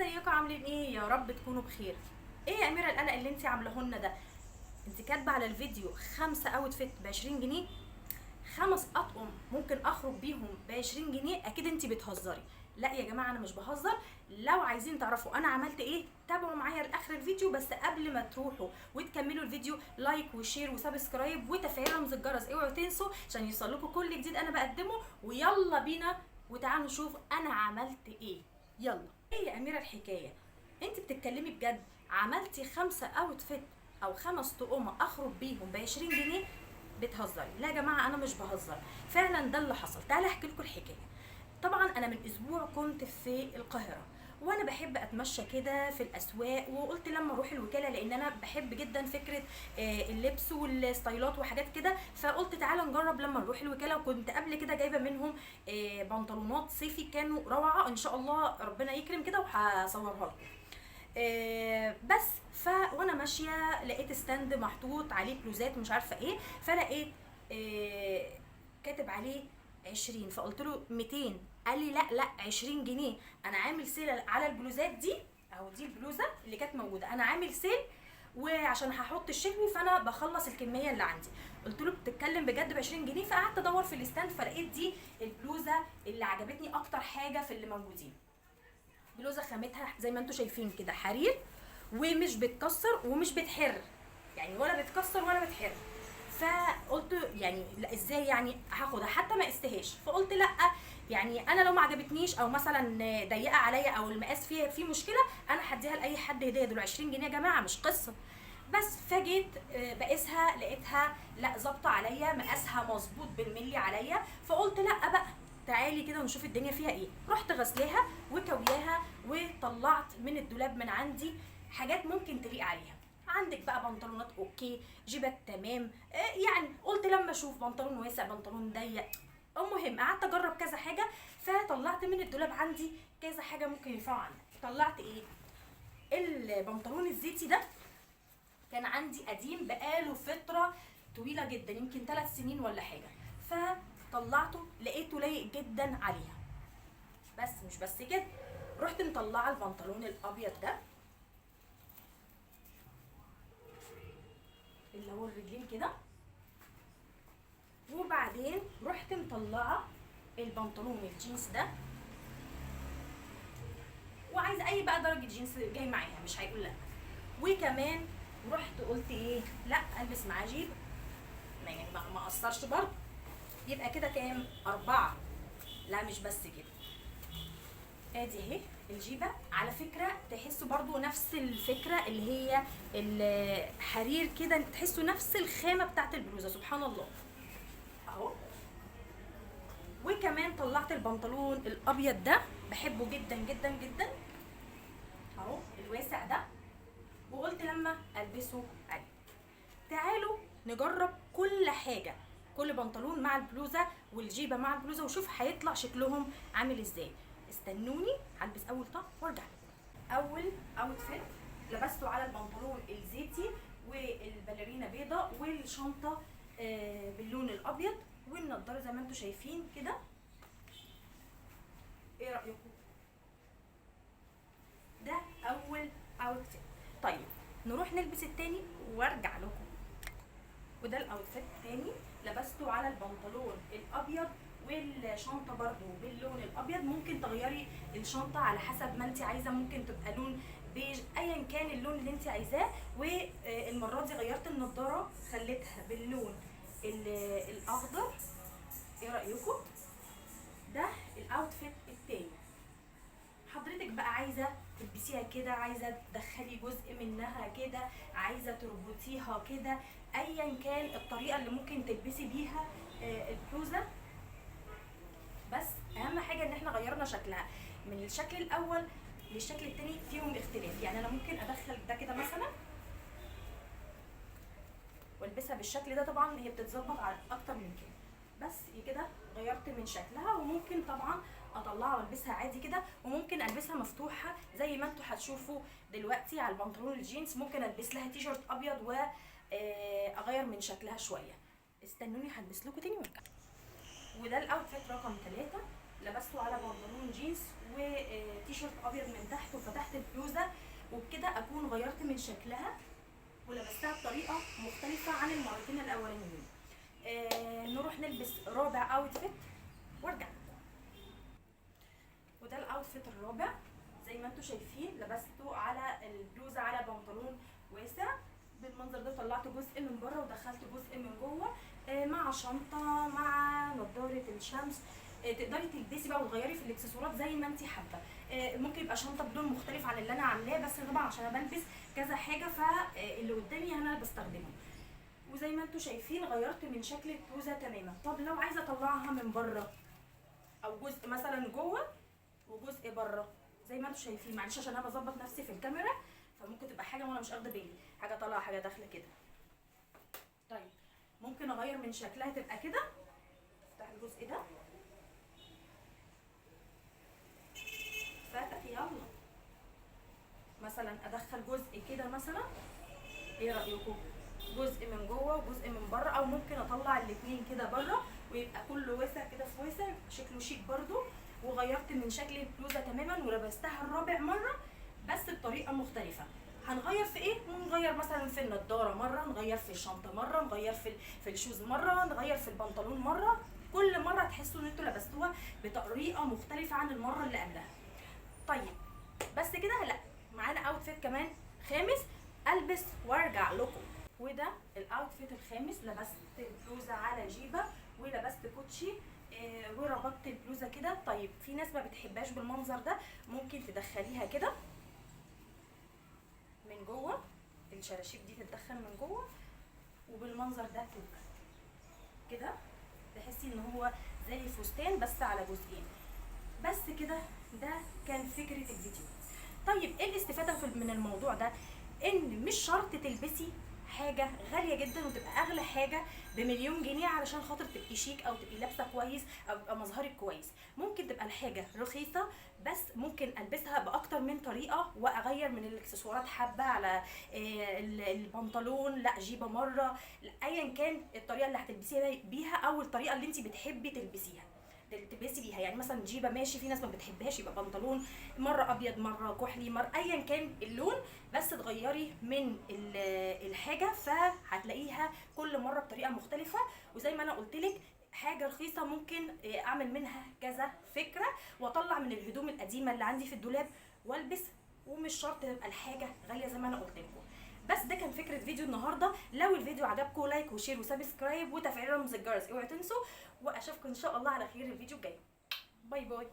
ازيكم عاملين ايه؟ يا رب تكونوا بخير. ايه يا اميره القلق اللي انت عاملاه ده؟ انت كاتبه على الفيديو 5 اوتفيت ب 20 جنيه، 5 اطقم ممكن اخرج بيهم ب 20 جنيه. اكيد انت بتهزري. لا يا جماعه انا مش بهزر. لو عايزين تعرفوا انا عملت ايه تابعوا معايا لاخر الفيديو، بس قبل ما تروحوا وتكملوا الفيديو لايك وشير وسبسكرايب وتفعيل رمز الجرس، اوعوا تنسوا عشان يوصلكوا كل جديد انا بقدمه. ويلا بينا وتعالوا نشوف انا عملت ايه. يلا. ايه يا اميره الحكايه؟ انت بتتكلمي بجد؟ عملتي 5 اوتفيت او 5 طقم اخرج بيهم ب 20 جنيه؟ بتهزري. لا يا جماعه انا مش بهزر، فعلا ده اللي حصل. تعالى احكي لكم الحكايه. طبعا انا من اسبوع كنت في القاهره، وانا بحب اتمشى كده في الاسواق، وقلت لما اروح الوكاله لان انا بحب جدا فكره اللبس والستايلات وحاجات كده، فقلت تعالى نجرب لما نروح الوكاله. وكنت قبل كده جايبه منهم بنطلونات صيفي كانوا روعه، ان شاء الله ربنا يكرم كده وهصورها لكم. بس وانا ماشيه لقيت ستاند محطوط عليه بلوزات مش عارفه ايه، فلقيت كاتب عليه 20، فقلت له 200. قال لي لا 20 جنيه، انا عامل سيل على البلوزات دي، اهو دي البلوزه اللي كانت موجوده، انا عامل سيل وعشان هحط الشتوي فانا بخلص الكميه اللي عندي. قلت له بتتكلم بجد ب 20 جنيه؟ فقعدت ادور في الستاند فلقيت دي البلوزه اللي عجبتني اكتر حاجه في اللي موجودين. بلوزه خامتها زي ما انتم شايفين كده حرير، ومش بتكسر ومش بتحر، يعني ولا بتكسر ولا بتحر. فقلت يعني لا ازاي يعني هاخدها حتى ما قستهاش، فقلت لا يعني انا لو ما عجبتنيش او مثلا ضيقه عليا او المقاس فيها في مشكله انا هديها لاي حد هديه، دول 20 جنيه يا جماعه مش قصه. بس فجيت بقيسها لقيتها لا ظابطه عليا، مقاسها مظبوط بالملي عليا، فقلت لا بقى تعالي كده ونشوف الدنيا فيها ايه. رحت غسلاها وكوياها وطلعت من الدولاب من عندي حاجات ممكن تليق عليها. عندك بقى بنطلونات اوكي، جيبات تمام، يعني قلت لما اشوف بنطلون واسع بنطلون ضيق. المهم قعدت اجرب كذا حاجه، فطلعت من الدولاب عندي كذا حاجه ممكن ينفعوا عندي. طلعت ايه؟ البنطلون الزيتي ده كان عندي قديم بقاله فتره طويله جدا، يمكن 3 سنين ولا حاجه، فطلعته لقيته لايق جدا عليها. بس مش بس كده، رحت مطلعه البنطلون الابيض ده اللي هو الرجلين كده، وبعدين رحت مطلعه البنطلون الجينز ده، وعايزه اي بقى درجه جينز جاي معاها مش هيقول لا. وكمان رحت قلت ايه، لا البس معاه جيب، يعني ما قصرش برضه، يبقى كده كام؟ 4. لا مش بس كده، ادي اهي الجيبه. على فكره تحسوا برضو نفس الفكره اللي هي الحرير كده، تحسوا نفس الخامه بتاعت البلوزه، سبحان الله اهو. وكمان طلعت البنطلون الابيض ده، بحبه جدا جدا جدا اهو الواسع ده، وقلت لما البسه عليه. تعالوا نجرب كل حاجه، كل بنطلون مع البلوزه والجيبه مع البلوزه، وشوف هيطلع شكلهم عامل ازاي. استنوني هلبس اول طقم وارجع لكم. اول اوتفيت لبسته على البنطلون الزيتي والباليرينا بيضه والشنطه باللون الابيض والنضاره زي ما انتم شايفين كده. ايه رايكم؟ ده اول اوتفيت. طيب نروح نلبس التاني وارجع لكم. وده الاوتفيت التاني، لبسته على البنطلون الابيض والشنطه برضو باللون الابيض. ممكن تغيري الشنطه على حسب ما انت عايزه، ممكن تبقى لون بيج، ايا كان اللون اللي انت عايزاه. والمره دي غيرت النضاره خليتها باللون الاخضر. ايه رايكم؟ ده الاوتفيت التاني. حضرتك بقى عايزه تلبسيها كده، عايزه تدخلي جزء منها كده، عايزه تربطيها كده، ايا كان الطريقه اللي ممكن تلبسي بيها البلوزه. بس اهم حاجه ان احنا غيرنا شكلها من الشكل الاول للشكل التاني، فيهم اختلاف. يعني انا ممكن ادخل ده كده مثلا والبسها بالشكل ده، طبعا هي بتتظبط على اكتر من كده، بس كده غيرت من شكلها. وممكن طبعا اطلعها والبسها عادي كده، وممكن البسها مفتوحه زي ما انتوا هتشوفوا دلوقتي على البنطلون الجينز. ممكن البس لها تي شيرت ابيض واغير من شكلها شويه. استنوني هلبس لكم تاني وارجع. وده الاوتفيت رقم 3. لبسته على بنطلون جينز وتيشيرت ابيض من تحت، وفتحت البلوزه، وبكده اكون غيرت من شكلها ولبستها بطريقه مختلفه عن المرتين الاولانيين. نروح نلبس رابع اوتفيت وارجع. وده الاوتفيت الرابع زي ما انتم شايفين، لبسته على البلوزه على بنطلون واسع بالمنظر ده، طلعت جزء من بره ودخلت جزء من جوه، مع شنطه مع نضاره الشمس. تقدري تلبسي بقى وتغيري في الاكسسوارات زي ما انت حابه. ممكن يبقى شنطه بلون مختلف عن اللي انا عاملاه، بس طبعا عشان انا بلبس كذا حاجه فاللي قدامي انا بستخدمه. وزي ما انتم شايفين غيرت من شكل البلوزه تماما. طب لو عايزه اطلعها من بره او جزء مثلا جوه وجزء بره زي ما انتم شايفين، معلش عشان انا بظبط نفسي في الكاميرا فممكن تبقى حاجه وانا مش واخده بالي، حاجه طالعه حاجه داخله كده. طيب ممكن اغير من شكلها تبقى كده، افتح الجزء ده فتح، يلا مثلا ادخل جزء كده مثلا، ايه رايكم؟ جزء من جوه وجزء من بره، او ممكن اطلع الاثنين كده بره ويبقى كله واسع كده في واسع، شكله شيك برده. وغيرت من شكل البلوزه تماما ولبستها الرابع مره بس بطريقه مختلفه. هنغير في ايه؟ نغير مثلا في النضاره مره، نغير في الشنطه مره، نغير في الشوز مره، نغير في البنطلون مره. كل مره تحسوا ان انتوا لبستوها بطريقه مختلفه عن المره اللي قبلها. طيب بس كده لا، معانا اوتفيت كمان خامس البس وارجع لكم. وده الاوتفيت الخامس، لبست البلوزه على جيبه ولبست كوتشي وربطت البلوزه كده. طيب في ناس ما بتحبهاش بالمنظر ده، ممكن تدخليها كده من جوه، الشراشيب دي تتدخل من جوه وبالمنظر ده كده تحسي ان هو زي فستان بس على جزئين. بس كده ده كان فكره الفيديو. طيب ايه الاستفاده من الموضوع ده؟ ان مش شرط تلبسي حاجه غاليه جدا وتبقى اغلى حاجه بمليون جنيه علشان خاطر تبقي شيك او تبقي لابسه كويس او يبقى مظهرك كويس. ممكن تبقى الحاجه رخيصه بس ممكن البسها باكتر من طريقه واغير من الاكسسوارات، حبه على البنطلون لا جيبه مره، ايا كان الطريقه اللي هتلبسيها بيها او الطريقه اللي انت بتحبي تلبسي بيها. يعني مثلا جيبه ماشي، في ناس ما بتحبهاش، يبقى بنطلون مره ابيض مره كحلي مره ايا كان اللون، بس تغيري من الحاجه فهتلاقيها كل مره بطريقه مختلفه. وزي ما انا قلت لك حاجه رخيصه ممكن اعمل منها كذا فكره واطلع من الهدوم القديمه اللي عندي في الدولاب والبس، ومش شرط تبقى الحاجه غاليه زي ما انا قلت لكم. بس ده كان فكره فيديو النهارده. لو الفيديو عجبكم لايك وشير وسبسكرايب وتفعيل رمز الجرس اوعوا تنسوا، واشوفكم ان شاء الله على خير الفيديو الجاي. باي باي.